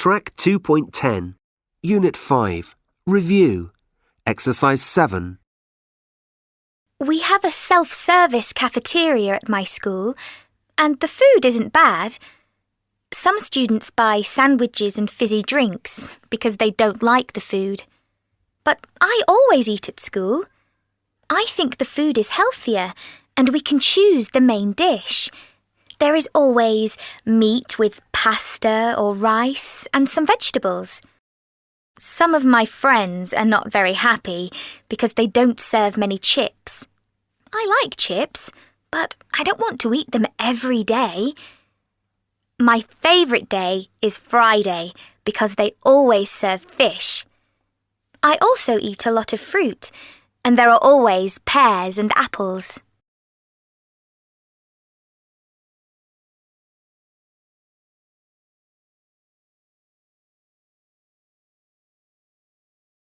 Track 2.10, Unit 5, Review, Exercise 7. We have a self-service cafeteria at my school, and the food isn't bad. Some students buy sandwiches and fizzy drinks because they don't like the food. But I always eat at school. I think the food is healthier, and we can choose the main dish. There is always meat with pasta or rice and some vegetables. Some of my friends are not very happy because they don't serve many chips. I like chips, but I don't want to eat them every day. My favourite day is Friday because they always serve fish. I also eat a lot of fruit, and there are always pears and apples.